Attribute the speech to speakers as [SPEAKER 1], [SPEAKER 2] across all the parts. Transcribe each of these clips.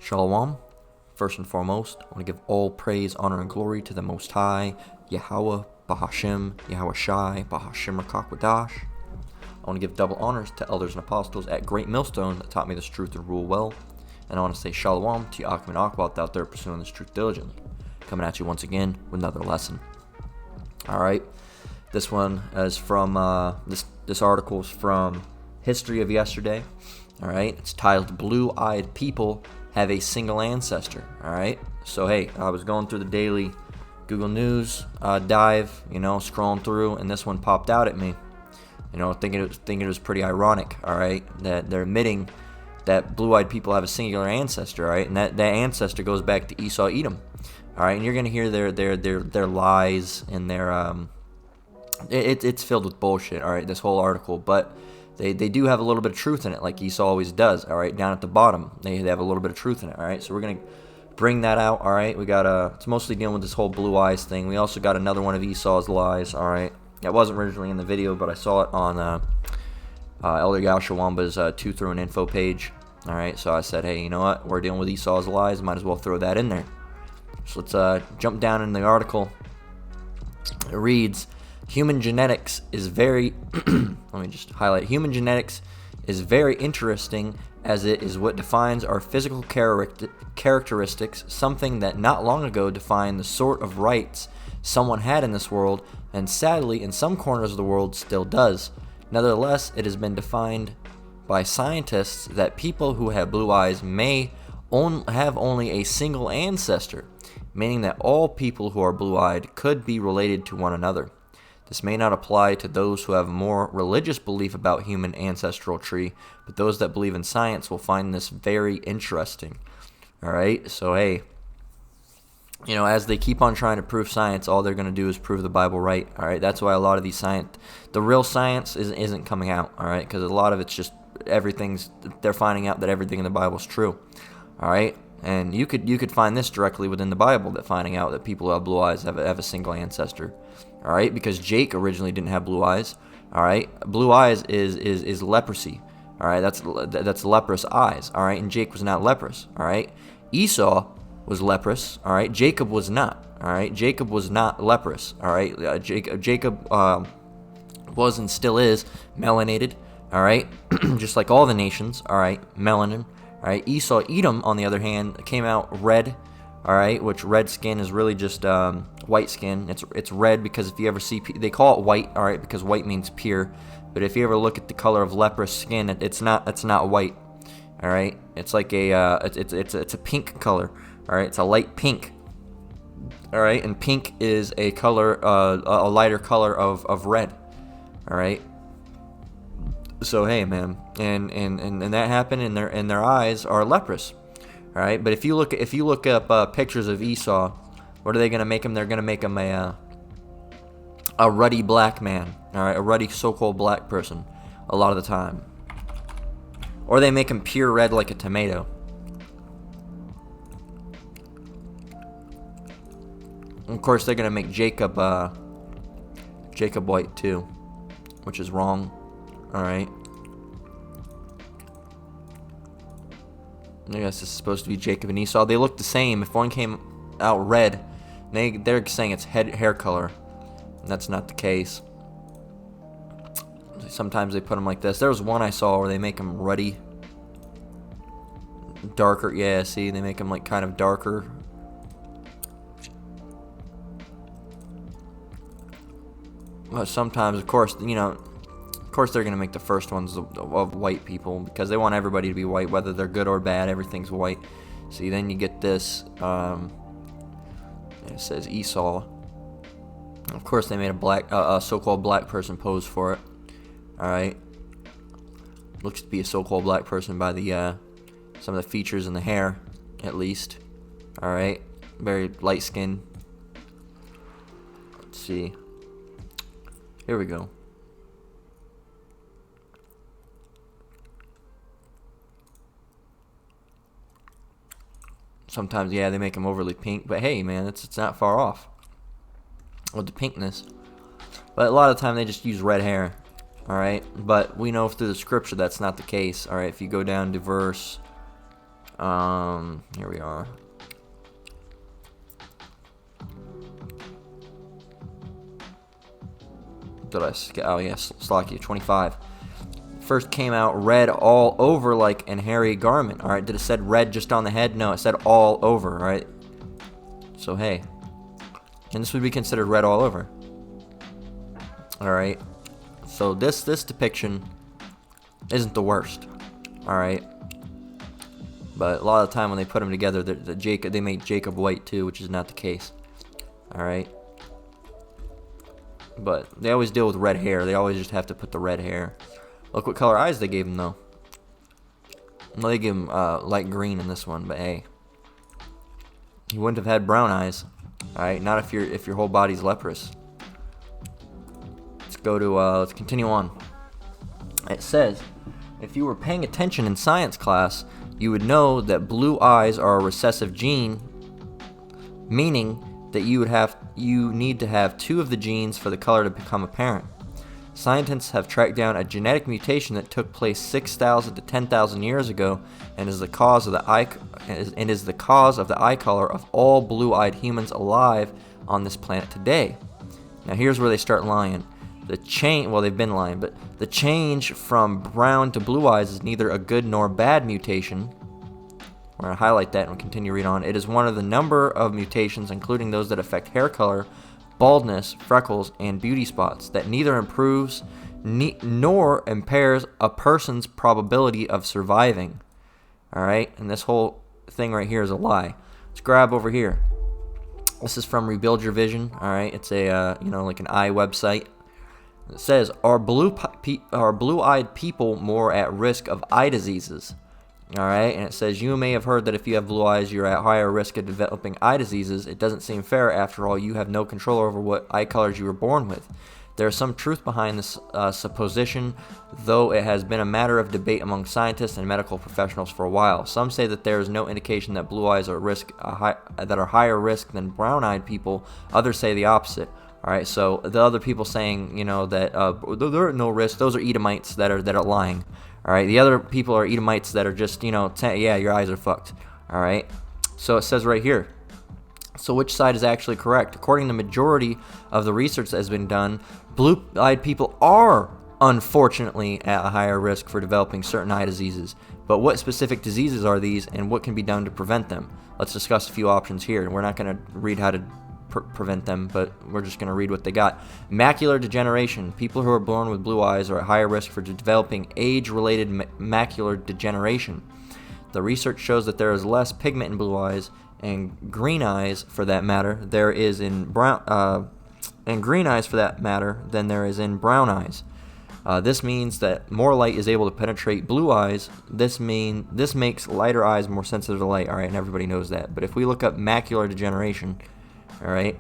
[SPEAKER 1] Shalom. First and foremost, I want to give all praise, honor, and glory to the Most High, Yahweh, Bahashem, Yahweh Shai, Bahashem Rakakwadash. I want to give double honors to elders and apostles at Great Millstone that taught me this truth and rule well. And I want to say shalom to Yaakov and Akbat out there pursuing this truth diligently. Coming at you once again with another lesson. Alright, this one is from, this article is from History of Yesterday. Alright, it's titled Blue-Eyed People Have a Single Ancestor. Alright, so hey, I was going through the daily Google News dive, scrolling through, and this one popped out at me. Thinking it was pretty ironic, alright, that they're admitting that blue-eyed people have a singular ancestor, alright, and that ancestor goes back to Esau, Edom, alright, and you're gonna hear their lies and their it's filled with bullshit, alright, this whole article, but they do have a little bit of truth in it, like Esau always does, alright, down at the bottom, they have a little bit of truth in it, alright, so we're gonna bring that out, alright, we got it's mostly dealing with this whole blue eyes thing. We also got another one of Esau's lies, alright. It wasn't originally in the video, but I saw it on Elder Yao Shawamba's 2 Through an Info page. Alright, so I said, hey, you know what? We're dealing with Esau's lies. Might as well throw that in there. So let's jump down in the article. It reads, human genetics is very... let me just highlight. Human genetics is very interesting as it is what defines our physical characteristics, something that not long ago defined the sort of rights someone had in this world, and sadly in some corners of the world still does. Nevertheless, it has been defined by scientists that people who have blue eyes may have only a single ancestor, meaning that all people who are blue-eyed could be related to one another. This may not apply to those who have more religious belief about human ancestral tree, but those that believe in science will find this very interesting. Alright, so hey, as they keep on trying to prove science, all they're going to do is prove the Bible right. All right, that's why a lot of these the real science isn't coming out. All right, because a lot of it's just they're finding out that everything in the Bible is true. All right, and you could find this directly within the Bible, that finding out that people who have blue eyes have a single ancestor. All right, because Jake originally didn't have blue eyes. All right, blue eyes is leprosy. All right, that's leprous eyes. All right, and Jake was not leprous. All right, Esau was leprous, all right. Jacob was not, all right. Jacob was not leprous, all right. Jacob was and still is melanated, all right, just like all the nations, all right. Melanin, all right. Esau, Edom, on the other hand, came out red, all right. Which red skin is really just white skin. It's red because if you ever see, they call it white, all right, because white means pure. But if you ever look at the color of leprous skin, it's not white, all right. It's like it's a pink color. All right, it's a light pink. All right, and pink is a color, a lighter color of red. All right. So hey, man, and that happened, and their eyes are leprous. All right, but if you look up pictures of Esau, what are they gonna make him? They're gonna make him a ruddy black man. All right, a ruddy so-called black person, a lot of the time, or they make him pure red like a tomato. Of course, they're gonna make Jacob white too, which is wrong. All right. I guess this is supposed to be Jacob and Esau. They look the same. If one came out red, they're saying it's hair color, and that's not the case. Sometimes they put them like this. There was one I saw where they make them ruddy, darker. Yeah, see, they make them like kind of darker. Well, sometimes, of course, they're gonna make the first ones of white people because they want everybody to be white, whether they're good or bad. Everything's white. See, then you get this. It says Esau. Of course, they made a so-called black person pose for it. All right, looks to be a so-called black person by the some of the features in the hair, at least. All right, very light skin. Let's see. Here we go. Sometimes, yeah, they make them overly pink, but hey, man, it's not far off with the pinkness. But a lot of the time, they just use red hair. All right, but we know through the scripture that's not the case. All right, if you go down to verse Here we are. Did I skip? Oh yes, Slovakia 25. First came out red all over like an hairy garment. All right, did it said red just on the head? No, it said all over. All right. So hey, and this would be considered red all over. All right. So this depiction isn't the worst. All right. But a lot of the time when they put them together, they make Jacob white too, which is not the case. All right. But they always deal with red hair. They always just have to put the red hair. Look what color eyes they gave him though. Well, they gave him light green in this one, but hey, he wouldn't have had brown eyes. All right, not if your whole body's leprous. Let's go to let's continue on. It says, if you were paying attention in science class, you would know that blue eyes are a recessive gene, meaning that you need to have two of the genes for the color to become apparent. Scientists have tracked down a genetic mutation that took place 6,000 to 10,000 years ago and is the cause of the eye color of all blue-eyed humans alive on this planet today. Now here's where they start lying. They've been lying, but the change from brown to blue eyes is neither a good nor bad mutation. We're going to highlight that and we'll continue to read on. It is one of the number of mutations, including those that affect hair color, baldness, freckles, and beauty spots, that neither improves nor impairs a person's probability of surviving. All right, and this whole thing right here is a lie. Let's grab over here. This is from Rebuild Your Vision. All right, it's a like an eye website. It says, are blue-eyed people more at risk of eye diseases? All right, and it says, you may have heard that if you have blue eyes, you're at higher risk of developing eye diseases. It doesn't seem fair. After all, you have no control over what eye colors you were born with. There is some truth behind this supposition, though it has been a matter of debate among scientists and medical professionals for a while. Some say that there is no indication that blue eyes are that are higher risk than brown-eyed people. Others say the opposite. All right, so the other people saying, that there are no risk, those are Edomites that are lying. All right, the other people are Edomites that are just, yeah, your eyes are fucked. All right, so it says right here. So which side is actually correct? According to the majority of the research that has been done, blue-eyed people are unfortunately at a higher risk for developing certain eye diseases. But what specific diseases are these, and what can be done to prevent them? Let's discuss a few options here. We're not going to read how to prevent them, but we're just going to read what they got. Macular degeneration. People who are born with blue eyes are at higher risk for developing age-related macular degeneration. The research shows that there is less pigment in blue eyes and green eyes, for that matter, than there is in brown eyes. This means that more light is able to penetrate blue eyes. This makes lighter eyes more sensitive to light. All right, and everybody knows that. But if we look up macular degeneration, all right,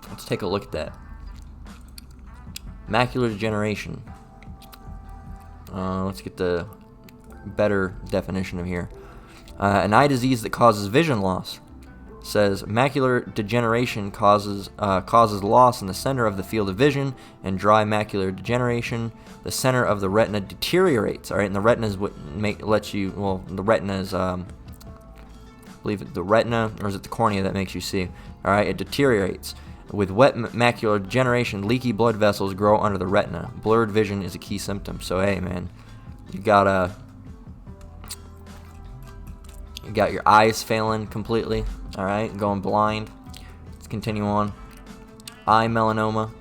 [SPEAKER 1] let's take a look at that. Macular degeneration. Let's get the better definition of here. An eye disease that causes vision loss. Says macular degeneration causes loss in the center of the field of vision, and dry macular degeneration, the center of the retina deteriorates. All right, and the retina is what the retina is, I believe it the retina, or is it the cornea that makes you see? All right, it deteriorates. With wet macular degeneration, leaky blood vessels grow under the retina. Blurred vision is a key symptom. So hey, man, you got your eyes failing completely. All right, going blind. Let's continue on. Eye melanoma.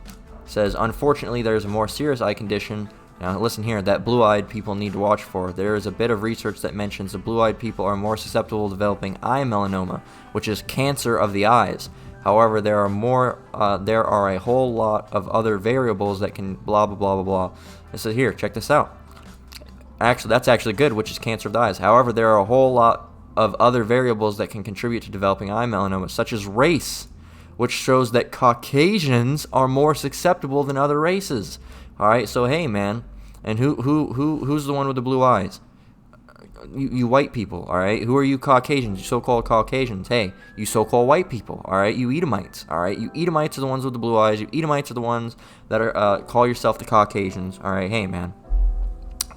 [SPEAKER 1] Says, unfortunately, there is a more serious eye condition. Now, listen here, that blue-eyed people need to watch for. There is a bit of research that mentions that blue-eyed people are more susceptible to developing eye melanoma, which is cancer of the eyes. However, there are a whole lot of other variables that can blah, blah, blah, blah, blah. It says here, check this out. Actually, that's actually good, which is cancer of the eyes. However, there are a whole lot of other variables that can contribute to developing eye melanoma, such as race, which shows that Caucasians are more susceptible than other races. All right, so hey, man, and who's the one with the blue eyes? You white people, all right? Who are you Caucasians? You so-called Caucasians. Hey, you so-called white people, all right? You Edomites, all right? You Edomites are the ones with the blue eyes. You Edomites are the ones that are call yourself the Caucasians, all right? Hey, man.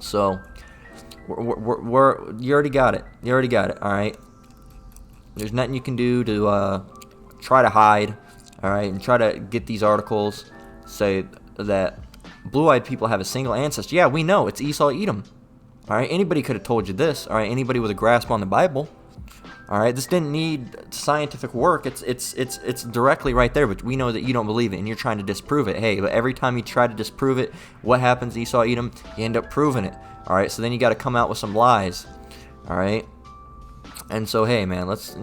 [SPEAKER 1] So You already got it. You already got it. All right. There's nothing you can do to try to hide. All right, and try to get these articles say that blue-eyed people have a single ancestor. Yeah, we know it's Esau Edom. All right, anybody could have told you this. All right, anybody with a grasp on the Bible. All right, this didn't need scientific work. It's directly right there. But we know that you don't believe it, and you're trying to disprove it. Hey, but every time you try to disprove it, what happens? Esau Edom, you end up proving it. All right, so then you got to come out with some lies. All right, and so hey, man, let's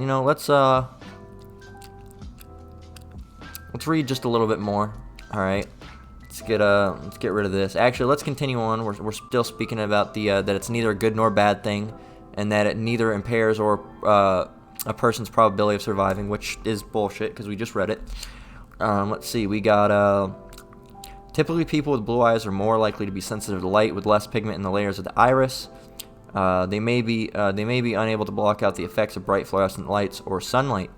[SPEAKER 1] read just a little bit more. All right, let's get rid of this. Actually, let's continue on. We're still speaking about the that it's neither a good nor bad thing, and that it neither impairs or a person's probability of surviving, which is bullshit because we just read it. Let's see. We got typically people with blue eyes are more likely to be sensitive to light with less pigment in the layers of the iris. They may be unable to block out the effects of bright fluorescent lights or sunlight.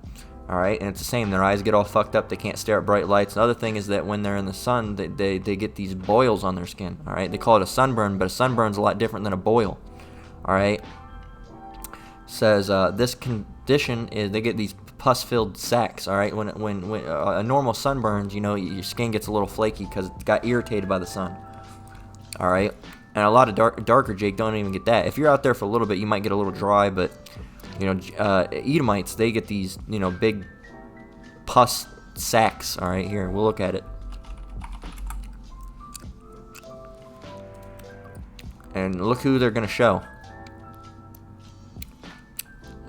[SPEAKER 1] All right, and it's the same. Their eyes get all fucked up. They can't stare at bright lights. Another thing is that when they're in the sun, they get these boils on their skin. All right, they call it a sunburn, but a sunburn's a lot different than a boil. All right, says this condition is they get these pus-filled sacs. All right, when a normal sunburns, your skin gets a little flaky because it got irritated by the sun. All right, and a lot of darker Jake don't even get that. If you're out there for a little bit, you might get a little dry, but Edomites, they get these, big pus sacs. All right, here, we'll look at it. And look who they're going to show.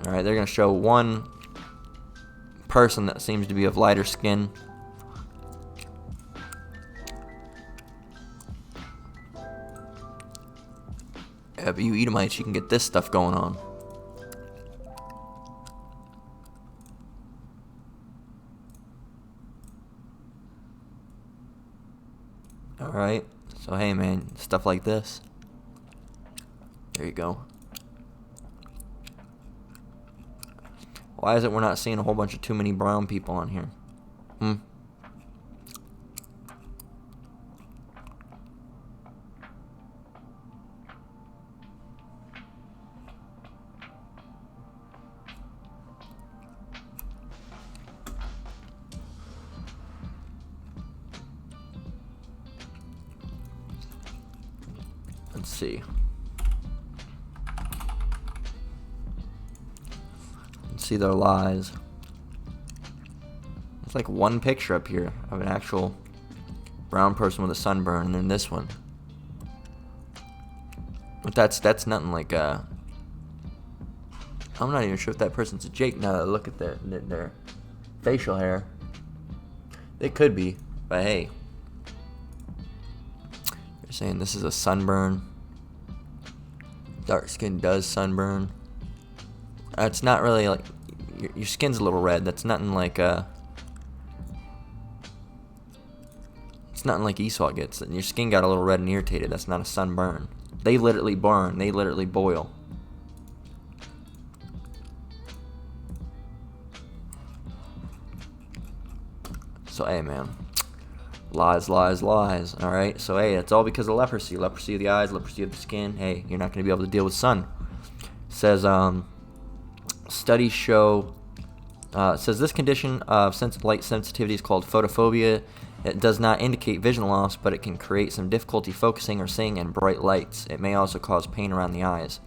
[SPEAKER 1] All right, they're going to show one person that seems to be of lighter skin. Yeah, but you Edomites, you can get this stuff going on. Alright, so hey man, stuff like this. There you go. Why is it we're not seeing a whole bunch of too many brown people on here? Let's see. Let's see their lies. There's like one picture up here of an actual brown person with a sunburn, and then this one. But that's nothing like I'm not even sure if that person's a Jake now that I look at their facial hair. They could be, but hey. You're saying this is a sunburn. Dark skin does sunburn. It's not really like your skin's a little red. That's nothing like it's nothing like Esau gets. And your skin got a little red and irritated. That's not a sunburn. They literally burn. They literally boil. So hey man, lies, lies, lies. All right. So hey, it's all because of leprosy. Leprosy of the eyes, leprosy of the skin. Hey, you're not going to be able to deal with sun. Says studies show. Says this condition of light sensitivity is called photophobia. It does not indicate vision loss, but it can create some difficulty focusing or seeing in bright lights. It may also cause pain around the eyes.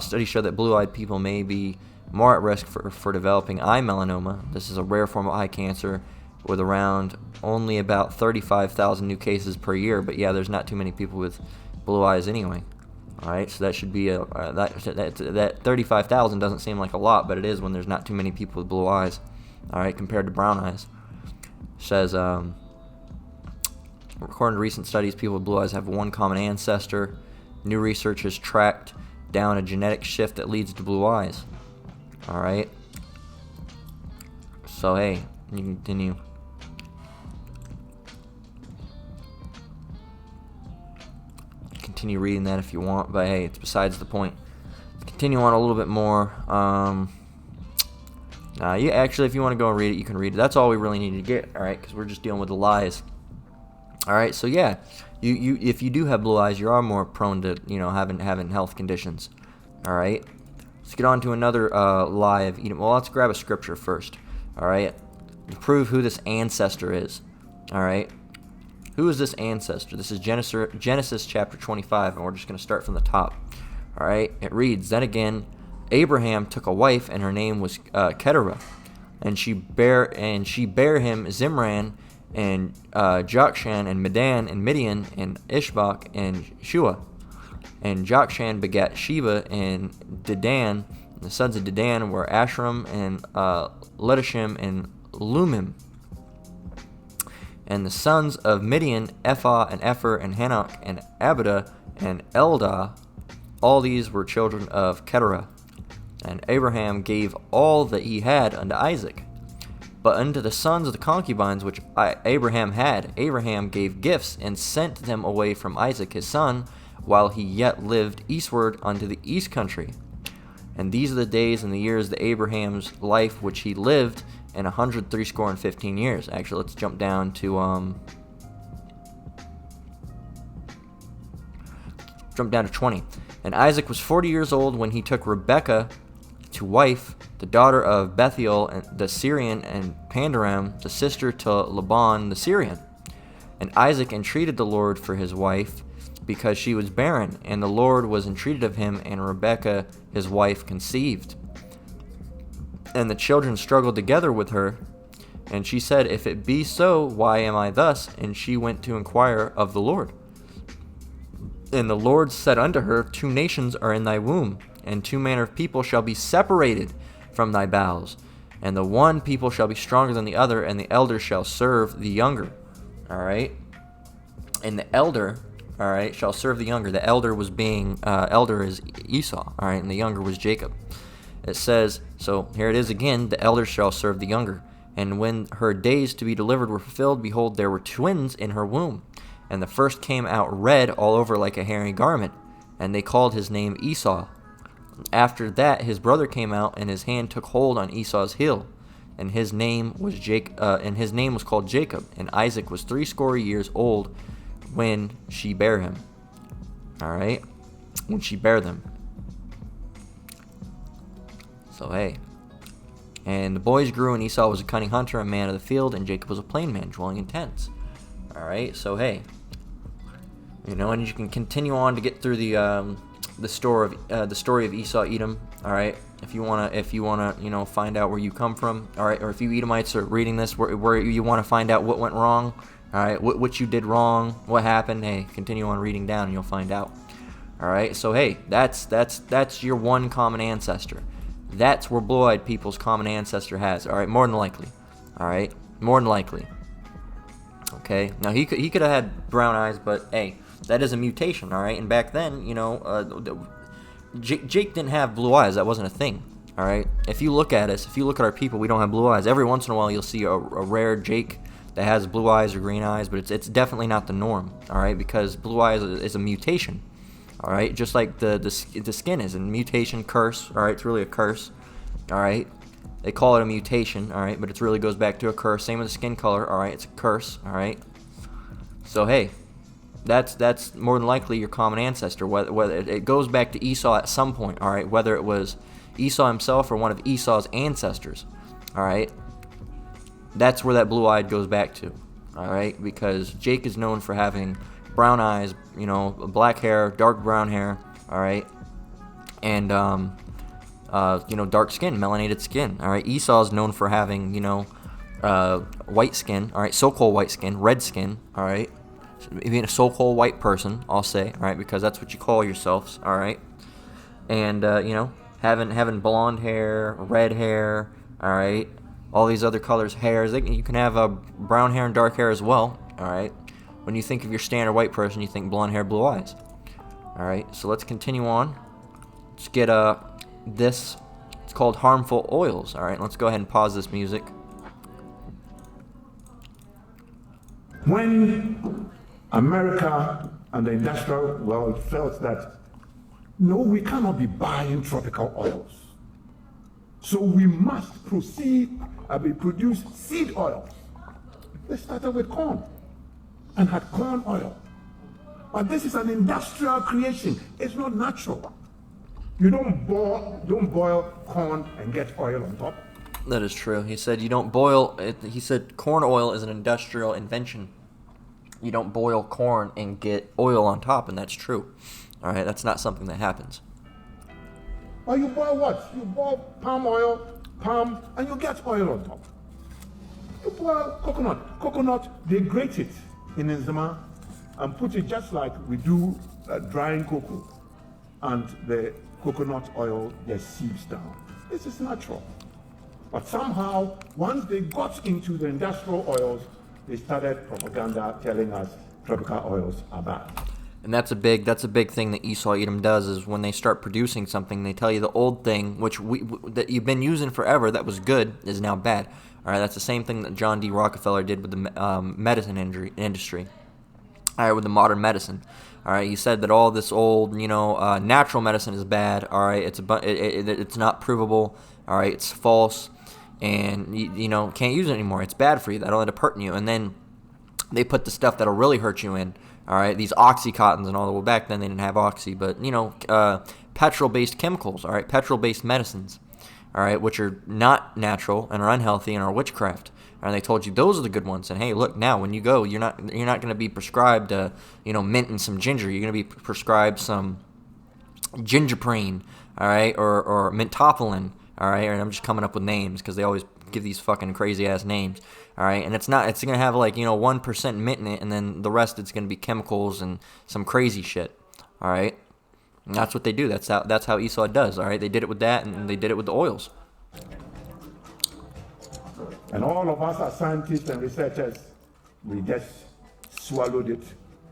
[SPEAKER 1] Studies show that blue-eyed people may be more at risk for developing eye melanoma. This is a rare form of eye cancer with around only about 35,000 new cases per year. But yeah, there's not too many people with blue eyes anyway. All right, so that should be that 35,000 doesn't seem like a lot, but it is when there's not too many people with blue eyes. All right, compared to brown eyes. Says according to recent studies, people with blue eyes have one common ancestor. New research has tracked down a genetic shift that leads to blue eyes. All right. So hey, you can continue. Continue reading that if you want, but hey, it's besides the point. Let's continue on a little bit more. You actually, if you want to go and read it, you can read it. That's all we really need to get, all right, because we're just dealing with the lies. All right, so yeah, if you do have blue eyes, you are more prone to, having health conditions. All right. Let's get on to another lie of Edom. Well, let's grab a scripture first. All right, to prove who this ancestor is. All right, who is this ancestor? This is Genesis chapter 25, and we're just going to start from the top. All right, it reads, "Then again, Abraham took a wife, and her name was Keturah, and she bare him Zimran and Jokshan and Medan and Midian and Ishbak and Shua. And Jokshan begat Sheba and Dedan. The sons of Dedan were Ashram and Letashim and Lumim. And the sons of Midian, Ephah and Epher and Hanok and Abidah and Eldah. All these were children of Keturah. And Abraham gave all that he had unto Isaac. But unto the sons of the concubines which Abraham had, Abraham gave gifts and sent them away from Isaac his son, while he yet lived eastward unto the east country. And these are the days and the years of Abraham's life which he lived, in 160 years. Actually, let's jump down to 20. And Isaac was 40 years old when he took Rebekah to wife, the daughter of Bethuel the Syrian, and Pandaram, the sister to Laban the Syrian. And Isaac entreated the Lord for his wife, because she was barren, and the Lord was entreated of him, and Rebekah his wife conceived. And the children struggled together with her, and she said, If it be so, why am I thus? And she went to inquire of the Lord. And the Lord said unto her, 2 nations are in thy womb, and 2 manner of people shall be separated from thy bowels. And the one people shall be stronger than the other, and the elder shall serve the younger. All right? And the elder, all right, shall serve the younger. The elder was elder is Esau, all right, and the younger was Jacob. It says, so here it is again, the elder shall serve the younger. And when her days to be delivered were fulfilled, behold, there were twins in her womb. And the first came out red all over like a hairy garment, and they called his name Esau. After that his brother came out, and his hand took hold on Esau's heel, and his name was called Jacob. And Isaac was 80 years old when she bare him. All right, when she bare them. So hey, and the boys grew, and Esau was a cunning hunter, a man of the field, and Jacob was a plain man, dwelling in tents. All right, so hey, and you can continue on to get through the story of Esau Edom. All right, if you wanna find out where you come from. All right, or if you Edomites are reading this, where you want to find out what went wrong. All right, what you did wrong, what happened. Hey, continue on reading down, and you'll find out. All right, so hey, that's your one common ancestor. That's where blue-eyed people's common ancestor has. All right, more than likely. All right, more than likely. Okay, now he could have had brown eyes, but hey, that is a mutation. All right, and back then, Jake didn't have blue eyes. That wasn't a thing. All right, if you look at us, if you look at our people, we don't have blue eyes. Every once in a while, you'll see a rare Jake that has blue eyes or green eyes, but it's definitely not the norm. All right, because blue eyes is a mutation. All right, just like the skin is a mutation, curse. All right, it's really a curse. All right, they call it a mutation. All right, but it really goes back to a curse. Same with the skin color. All right, it's a curse. All right, so hey, that's more than likely your common ancestor. Whether it goes back to Esau at some point. All right, whether it was Esau himself or one of Esau's ancestors. All right, that's where that blue-eyed goes back to. All right, because Jake is known for having brown eyes, black hair, dark brown hair, all right, and dark skin, melanated skin, all right. Esau is known for having, white skin, all right, so-called white skin, red skin, all right, being a so-called white person, I'll say, all right, because that's what you call yourselves, all right, and having blonde hair, red hair, all right, all these other colors, hairs. You can have brown hair and dark hair as well, all right. When you think of your standard white person, you think blonde hair, blue eyes. All right, so let's continue on. Let's get this. It's called harmful oils. All right, let's go ahead and pause this music.
[SPEAKER 2] When America and the industrial world felt that, no, we cannot be buying tropical oils, so we must produce seed oils. They started with corn and had corn oil. But this is an industrial creation. It's not natural. You don't boil corn and get oil on top.
[SPEAKER 1] That is true. He said you don't boil it. He said corn oil is an industrial invention. You don't boil corn and get oil on top, and that's true. All right, that's not something that happens.
[SPEAKER 2] Or you boil what? You boil palm oil, and you get oil on top. You boil coconut. Coconut, they grate it in Nzema and put it just like we do drying cocoa. And the coconut oil just seeps down. This is natural. But somehow, once they got into the industrial oils, they started propaganda telling us tropical oils are bad.
[SPEAKER 1] And that's a big thing that Esau Edom does, is when they start producing something, they tell you the old thing, which that you've been using forever, that was good, is now bad. All right, that's the same thing that John D. Rockefeller did with the medicine industry. All right, with the modern medicine. All right, he said that all this old, natural medicine is bad. All right, it's not provable. All right, it's false, and you can't use it anymore. It's bad for you. That'll end up hurting you. And then they put the stuff that'll really hurt you in. All right, these Oxycontins and all that. Well, back then they didn't have Oxy, but petrol-based chemicals. All right, petrol-based medicines. All right, which are not natural and are unhealthy and are witchcraft. And they told you those are the good ones. And hey, look, now when you go, you're not going to be prescribed mint and some ginger. You're going to be prescribed some gingerprine, all right, or mentophylline, all right. And I'm just coming up with names because they always give these fucking crazy ass names, all right. And it's going to have 1% mint in it, and then the rest it's going to be chemicals and some crazy shit, all right. And that's what they do. That's how Esau does, all right. They did it with that, and they did it with the oils.
[SPEAKER 2] And all of us as scientists and researchers, we just swallowed it,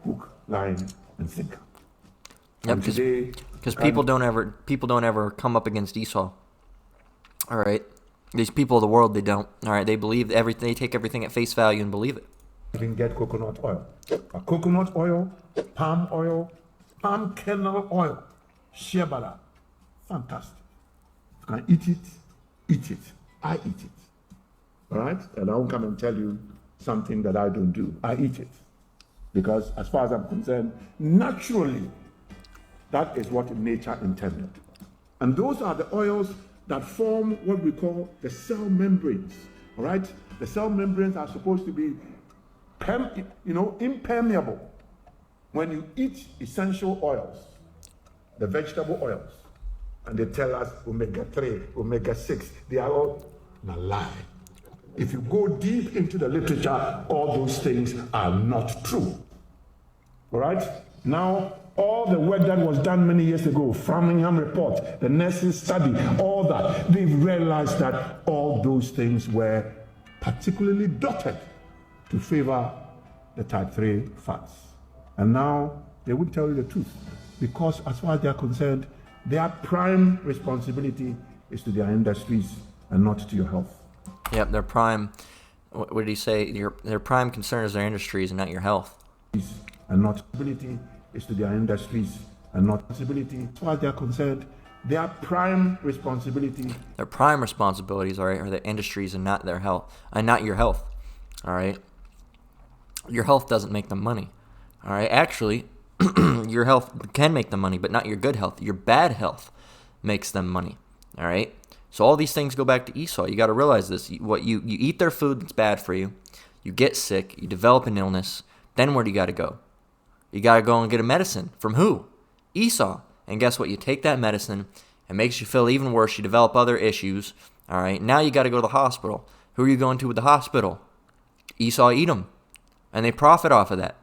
[SPEAKER 2] hook, line, and sinker.
[SPEAKER 1] Yep, because people don't ever come up against Esau. All right, these people of the world, they don't. All right, they believe everything. They take everything at face value and believe it.
[SPEAKER 2] You can get coconut oil, coconut oil, palm kernel oil, shea butter, fantastic. You can eat it. I eat it. All right? And I won't come and tell you something that I don't do. I eat it. Because as far as I'm concerned, naturally, that is what nature intended. And those are the oils that form what we call the cell membranes. All right? The cell membranes are supposed to be impermeable when you eat essential oils, the vegetable oils. And they tell us omega-3, omega-6, they are all a lie. If you go deep into the literature, all those things are not true. All right? Now, all the work that was done many years ago, Framingham report, the Nelson study, all that, they've realized that all those things were particularly dotted to favor the type 3 fats. And now they would tell you the truth, because as far as they are concerned, their prime responsibility is to their industries and not to your health.
[SPEAKER 1] Yep, their prime, what did he say? Their prime concern is their industries and not your health.
[SPEAKER 2] And not ability is to their industries and not responsibility. As far as they are concerned, their prime responsibility.
[SPEAKER 1] Their prime responsibilities, all right, are their industries and not their health, and not your health. All right, your health doesn't make them money. All right, actually, your health can make them money, but not your good health. Your bad health makes them money. All right. So all these things go back to Esau. You got to realize this. You eat their food that's bad for you. You get sick. You develop an illness. Then where do you got to go? You got to go and get a medicine. From who? Esau. And guess what? You take that medicine. It makes you feel even worse. You develop other issues. All right. Now you got to go to the hospital. Who are you going to with the hospital? Esau Edom. And they profit off of that.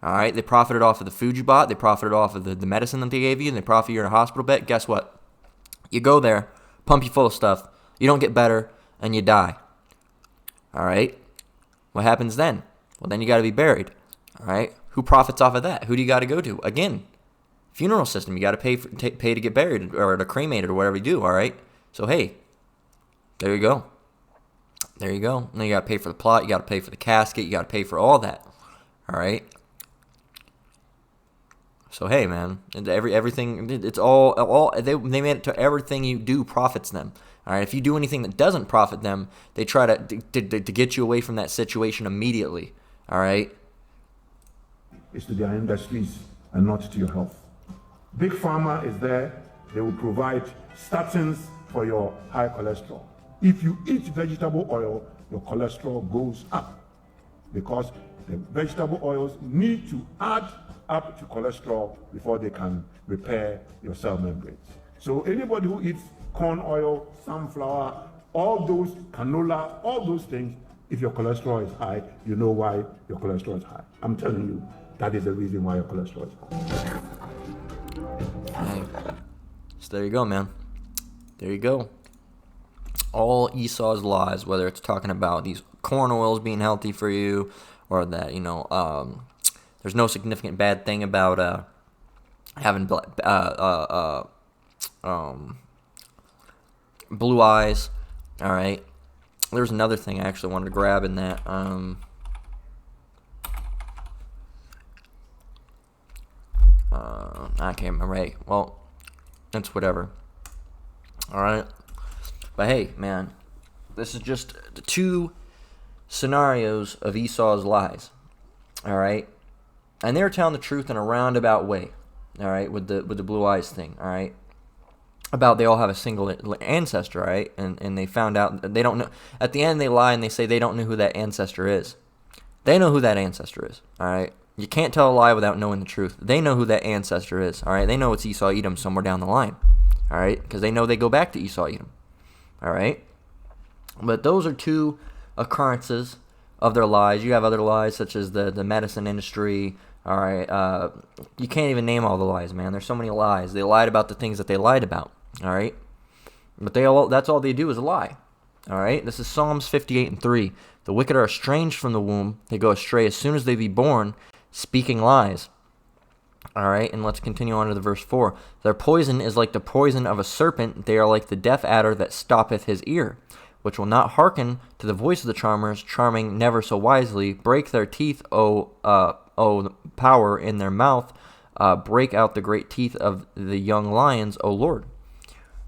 [SPEAKER 1] All right. They profited off of the food you bought. They profited off of the medicine that they gave you. And they profit your hospital bed. Guess what? You go there. Pump you full of stuff. You don't get better, and you die. All right? What happens then? Well, then you got to be buried. All right? Who profits off of that? Who do you got to go to? Again, funeral system. You got to pay to get buried or to cremated or whatever you do. All right? So, hey, there you go. There you go. And then you got to pay for the plot. You got to pay for the casket. You got to pay for all that. All right? So hey, man, everything, it's all they made it to everything you do profits them. All right, if you do anything that doesn't profit them, they try to get you away from that situation immediately. All right.
[SPEAKER 2] It's to their industries and not to your health. Big Pharma is there. They will provide statins for your high cholesterol. If you eat vegetable oil, your cholesterol goes up because the vegetable oils need to add up to cholesterol before they can repair your cell membranes. So anybody who eats corn oil, sunflower, all those, canola, all those things, if your cholesterol is high, you know why your cholesterol is high. I'm telling you, that is the reason why your cholesterol is high.
[SPEAKER 1] So there you go, man. There you go. All Esau's lies, whether it's talking about these corn oils being healthy for you, or that, there's no significant bad thing about having blue eyes. All right. There's another thing I actually wanted to grab in that. I can't remember. Hey, well, it's whatever. All right. But hey, man, this is just the two scenarios of Esau's lies. All right. And they're telling the truth in a roundabout way. All right, with the blue eyes thing. All right. About they all have a single ancestor, right? And they found out they don't know. At the end, they lie and they say they don't know who that ancestor is. They know who that ancestor is, all right? You can't tell a lie without knowing the truth. They know who that ancestor is, all right? They know it's Esau Edom somewhere down the line, all right? Because they know they go back to Esau Edom, all right? But those are two occurrences of their lies. You have other lies such as the medicine industry. All right, you can't even name all the lies, man. There's so many lies. They lied about the things that they lied about, all right? But that's all they do is lie, all right? This is Psalms 58:3. The wicked are estranged from the womb. They go astray as soon as they be born, speaking lies. All right, and let's continue on to the verse 4. Their poison is like the poison of a serpent. They are like the deaf adder that stoppeth his ear, which will not hearken to the voice of the charmers, charming never so wisely. Break their teeth, O power in their mouth, break out the great teeth of the young lions, O Lord.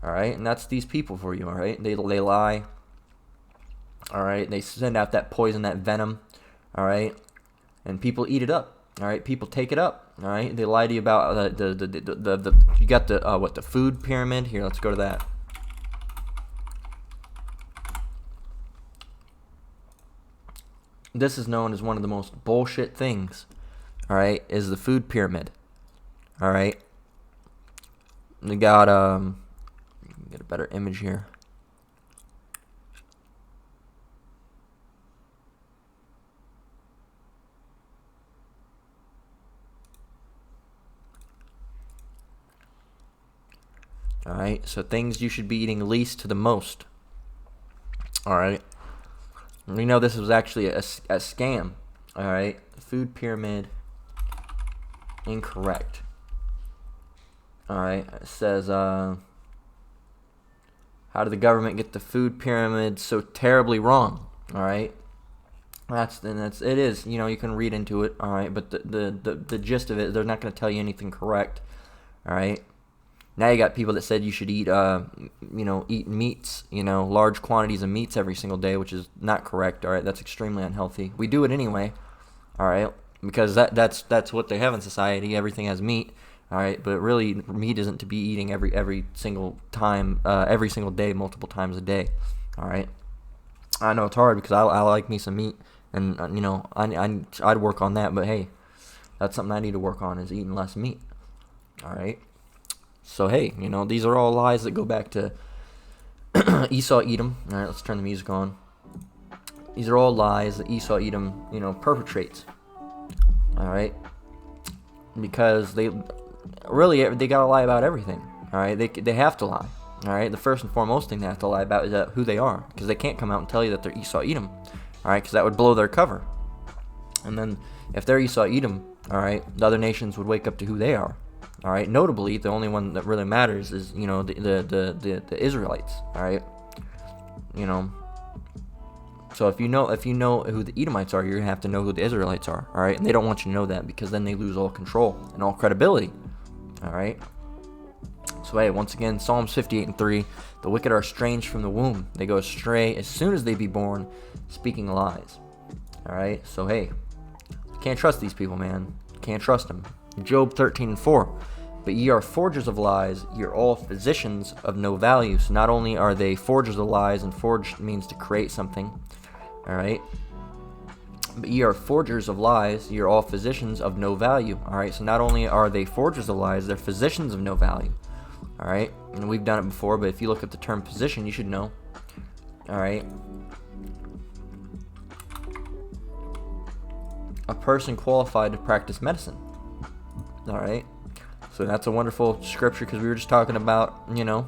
[SPEAKER 1] All right, and that's these people for you. All right, they lie. All right, they send out that poison, that venom. All right, and people eat it up. All right, people take it up. All right, they lie to you about the you got the food pyramid here. Let's go to that. This is known as one of the most bullshit things, all right, is the food pyramid, all right? We got, get a better image here. All right, so things you should be eating least to the most, all right? We know this was actually a scam, all right? Food pyramid, incorrect. All right, it says, how did the government get the food pyramid so terribly wrong? All right, it is. You can read into it. All right, but the gist of it, they're not going to tell you anything correct. All right. Now you got people that said you should eat, eat meats, large quantities of meats every single day, which is not correct. All right, that's extremely unhealthy. We do it anyway. All right, because that's what they have in society. Everything has meat. All right, but really, meat isn't to be eating every single time, every single day, multiple times a day. All right, I know it's hard because I like me some meat, and I'd work on that. But hey, that's something I need to work on is eating less meat. All right. So, hey, these are all lies that go back to Esau Edom. All right, let's turn the music on. These are all lies that Esau Edom, perpetrates. All right? Because they got to lie about everything. All right? They have to lie. All right? The first and foremost thing they have to lie about is who they are. Because they can't come out and tell you that they're Esau Edom. All right? Because that would blow their cover. And then if they're Esau Edom, all right, the other nations would wake up to who they are. All right. Notably, the only one that really matters is the Israelites. All right. So if you know who the Edomites are, you're gonna have to know who the Israelites are. All right. And they don't want you to know that because then they lose all control and all credibility. All right. So hey, once again, Psalms 58:3. The wicked are estranged from the womb; they go astray as soon as they be born, speaking lies. All right. So hey, can't trust these people, man. Can't trust them. Job 13:4. But ye are forgers of lies, ye are all physicians of no value. So not only are they forgers of lies, and forge means to create something, all right? But ye are forgers of lies, ye are all physicians of no value, all right? So not only are they forgers of lies, they're physicians of no value, all right? And we've done it before, but if you look at the term physician, you should know, all right? A person qualified to practice medicine, all right? So that's a wonderful scripture, because we were just talking about, you know,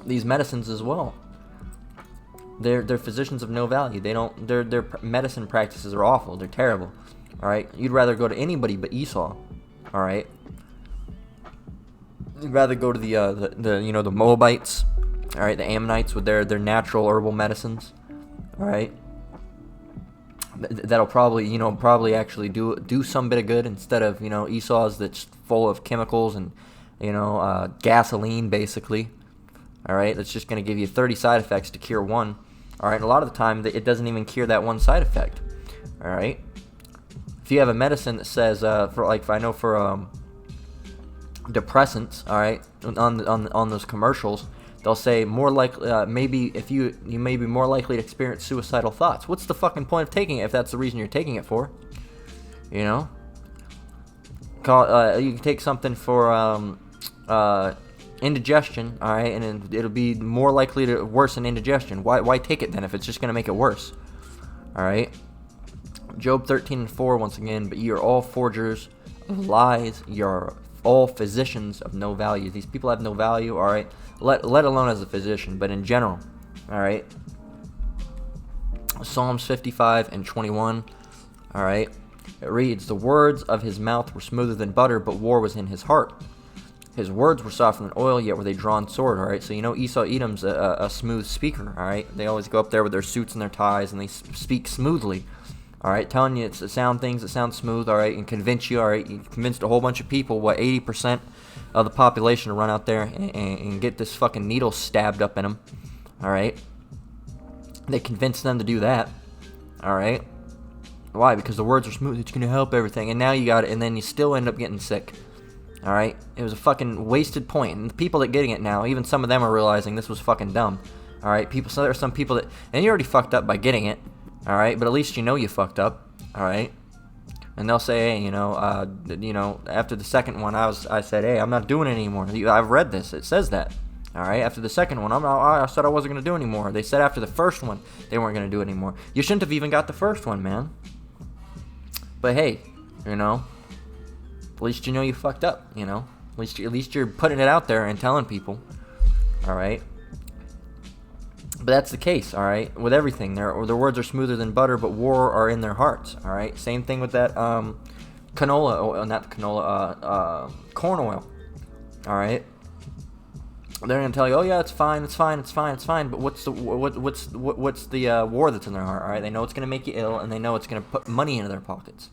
[SPEAKER 1] these medicines as well. They're physicians of no value. They don't. Their medicine practices are awful. They're terrible. All right. You'd rather go to anybody but Esau. All right. You'd rather go to the Moabites. All right. The Ammonites with their natural herbal medicines. All right. That'll probably actually do some bit of good, instead of Esau's that's full of chemicals and gasoline basically. All right, that's just going to give you 30 side effects to cure one. All right, and a lot of the time it doesn't even cure that one side effect. All right, if you have a medicine that says for depressants, all right, on those commercials, they'll say more likely maybe if you may be more likely to experience suicidal thoughts. What's the fucking point of taking it if that's the reason you're taking it for? You know, you can take something for indigestion, all right, and it'll be more likely to worsen indigestion. Why take it then if it's just going to make it worse? All right. Job 13:4 once again. But ye are all forgers of lies. Ye are all physicians of no value. These people have no value. All right. Let alone as a physician, but in general. All right. Psalms 55:21. All right. It reads, the words of his mouth were smoother than butter, but war was in his heart. His words were softer than oil, yet were they drawn sword, all right? So, Esau Edom's a smooth speaker, all right? They always go up there with their suits and their ties, and they speak smoothly, all right? Telling you it's to sound things that sound smooth, all right? And convince you, all right? You convinced a whole bunch of people, 80% of the population to run out there and get this fucking needle stabbed up in them, all right? They convinced them to do that, all right? Why? Because the words are smooth, it's going to help everything, and now you got it, and then you still end up getting sick. All right, it was a fucking wasted point, and the people that getting it now, even some of them are realizing this was fucking dumb. All right, so there are some people that, and you already fucked up by getting it. All right, but at least you fucked up. All right, and they'll say, hey, after the second one, I said, hey, I'm not doing it anymore. I've read this; it says that. All right, after the second one, I said I wasn't gonna do it anymore. They said after the first one, they weren't gonna do it anymore. You shouldn't have even got the first one, man. But hey, at least you fucked up, At least you're putting it out there and telling people, all right? But that's the case, all right? With everything, their words are smoother than butter, but war are in their hearts, all right? Same thing with that canola oil, not canola, corn oil, all right? They're gonna tell you, oh yeah, it's fine. But what's the war that's in their heart? All right, they know it's gonna make you ill, and they know it's gonna put money into their pockets.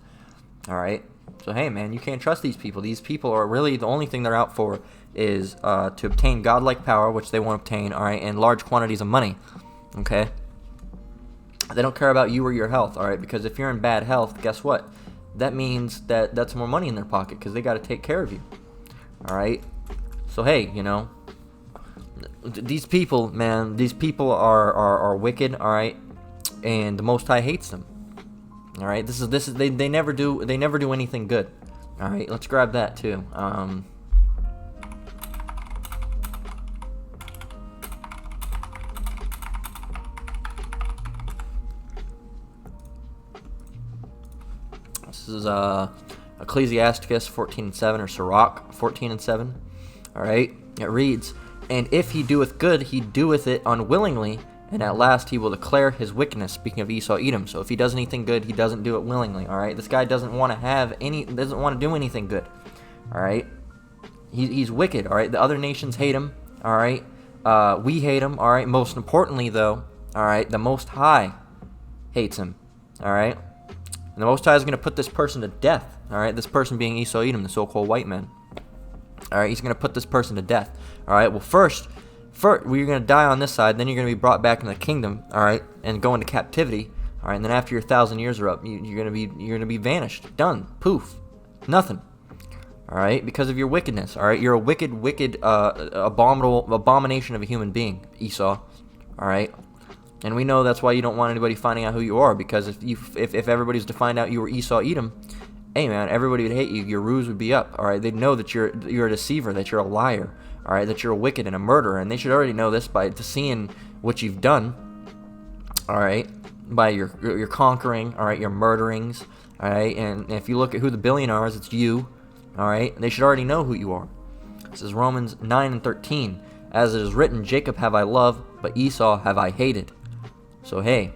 [SPEAKER 1] All right. So hey, man, you can't trust these people. These people are really the only thing they're out for is to obtain godlike power, which they won't obtain. All right, and large quantities of money. Okay. They don't care about you or your health. All right, because if you're in bad health, guess what? That means that's more money in their pocket because they got to take care of you. All right. So hey, these people, man, are wicked, all right, and the Most High hates them. All right, this is they never do anything good. All right, let's grab that too. This is Ecclesiasticus 14:7 or Sirach 14:7. All right, it reads, and if he doeth good, he doeth it unwillingly, and at last he will declare his wickedness. Speaking of Esau Edom, so if he does anything good, he doesn't do it willingly. All right, this guy doesn't want to do anything good. All right, he's wicked. All right, the other nations hate him. All right, we hate him. All right, most importantly though, all right, the Most High hates him. All right, and the Most High is going to put this person to death. All right, this person being Esau Edom, the so-called white man. All right, he's going to put this person to death. All right, well first, you're going to die on this side, then you're going to be brought back into the kingdom, all right, and go into captivity, all right, and then after your 1,000 years are up, you're going to be vanished, done, poof, nothing, All right, because of your wickedness. All right, you're a wicked, abomination of a human being, Esau. All right, and we know that's why you don't want anybody finding out who you are, because if everybody's to find out you were Esau Edom, hey man, everybody would hate you. Your ruse would be up. All right, they'd know that you're a deceiver, that you're a liar. All right, that you're a wicked and a murderer, and they should already know this by seeing what you've done. All right, by your conquering. All right, your murderings. All right, and if you look at who the billionaire is, it's you. All right, they should already know who you are. This is Romans 9:13. As it is written, Jacob have I loved, but Esau have I hated. So hey,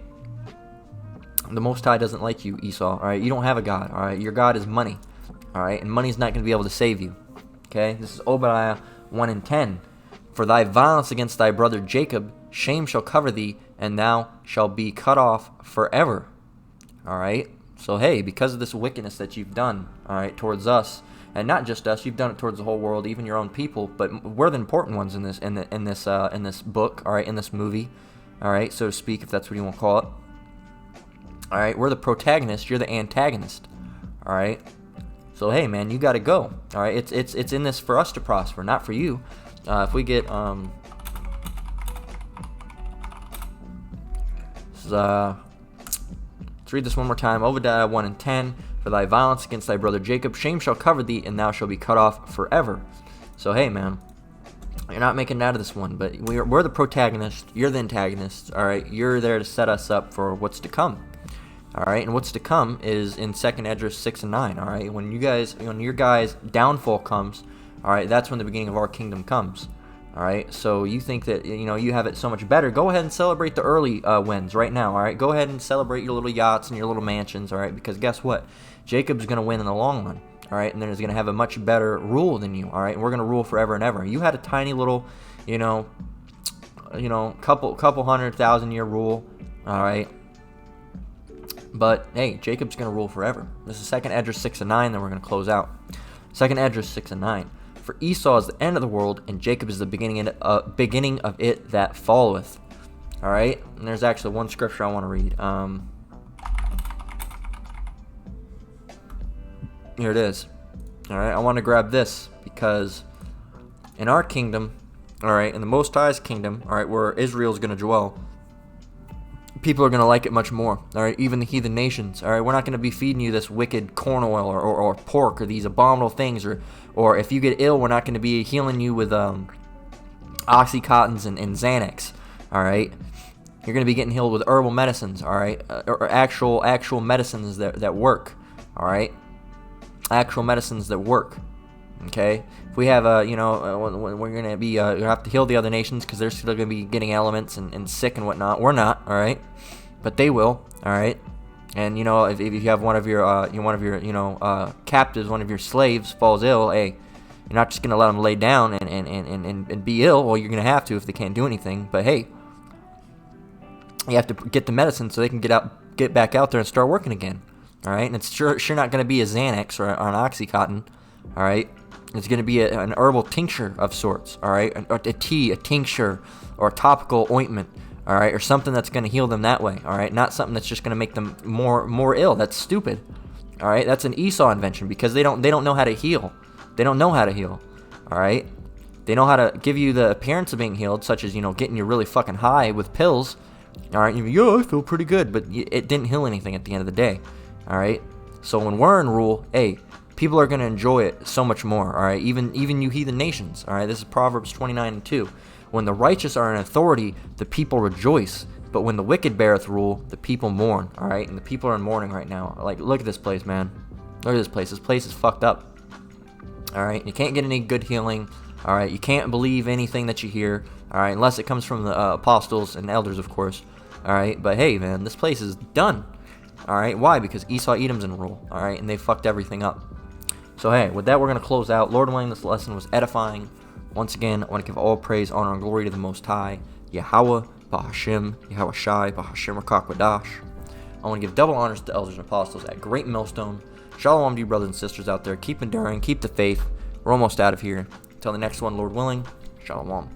[SPEAKER 1] the Most High doesn't like you, Esau. All right, you don't have a God. All right, your God is money. All right, and money's not going to be able to save you. Okay, this is Obadiah 1:10. For thy violence against thy brother Jacob, shame shall cover thee, and thou shalt be cut off forever. All right. So hey, because of this wickedness that you've done, all right, towards us, and not just us, you've done it towards the whole world, even your own people. But we're the important ones in this book, all right, in this movie, all right, so to speak, if that's what you want to call it. All right, we're the protagonist. You're the antagonist. All right. So hey, man, you got to go. All right, it's in this for us to prosper, not for you. If we get let's read this one more time. Obadiah 1:10. For thy violence against thy brother Jacob, shame shall cover thee, and thou shalt be cut off forever. So hey, man, you're not making it out of this one, but we're the protagonist. You're the antagonist. All right, you're there to set us up for what's to come. All right, and what's to come is in 2nd Esdras 6 and 9. All right, when your guys' downfall comes, all right, that's when the beginning of our kingdom comes. All right, so you think that you have it so much better. Go ahead and celebrate the early wins right now. All right, go ahead and celebrate your little yachts and your little mansions. All right, because guess what? Jacob's going to win in the long run. All right, and then he's going to have a much better rule than you. All right, and we're going to rule forever and ever. You had a tiny little, couple 100,000-year rule. All right. But hey, Jacob's going to rule forever. This is 2nd Esdras 6 and 9. Then we're going to close out. 2nd Esdras 6 and 9. For Esau is the end of the world, and Jacob is the beginning of it that followeth. All right, and there's actually one scripture I want to read. Here it is. All right, I want to grab this because in our kingdom, all right, in the Most High's kingdom, all right, where Israel's going to dwell, people are going to like it much more. All right, even the heathen nations. All right, we're not going to be feeding you this wicked corn oil or pork or these abominable things, or if you get ill, we're not going to be healing you with Oxycontins and Xanax. All right, you're going to be getting healed with herbal medicines. All right, or actual medicines that work. All right, actual medicines that work. Okay, if we have we're going to be have to heal the other nations because they're still going to be getting elements and sick and whatnot. We're not, all right, but they will, all right. And if you have one of your captives, one of your slaves falls ill, hey, you're not just going to let them lay down and be ill. Well, you're going to have to if they can't do anything. But hey, you have to get the medicine so they can get back out there and start working again. All right, and it's sure not going to be a Xanax or an Oxycontin. All right. It's going to be an herbal tincture of sorts, all right? A tea, a tincture, or a topical ointment, all right? Or something that's going to heal them that way, all right? Not something that's just going to make them more ill. That's stupid, all right? That's an Esau invention because they don't know how to heal. They don't know how to heal, all right? They know how to give you the appearance of being healed, such as, getting you really fucking high with pills, all right? I feel pretty good, but it didn't heal anything at the end of the day, all right? So when we're in rule, hey, people are going to enjoy it so much more, all right? Even you heathen nations, all right? This is Proverbs 29 and 2. When the righteous are in authority, the people rejoice. But when the wicked beareth rule, the people mourn, all right? And the people are in mourning right now. Like, look at this place, man. Look at this place. This place is fucked up, all right? You can't get any good healing, all right? You can't believe anything that you hear, all right? Unless it comes from the apostles and elders, of course, all right? But hey, man, this place is done, all right? Why? Because Esau Edom's in rule, all right? And they fucked everything up. So hey, with that, we're going to close out. Lord willing, this lesson was edifying. Once again, I want to give all praise, honor, and glory to the Most High, Yahweh, Bahashim, Yahweh Shai, Bahashim Rakakwadash. I want to give double honors to elders and apostles at Great Millstone. Shalom to you brothers and sisters out there. Keep enduring, keep the faith. We're almost out of here. Until the next one, Lord willing, Shalom.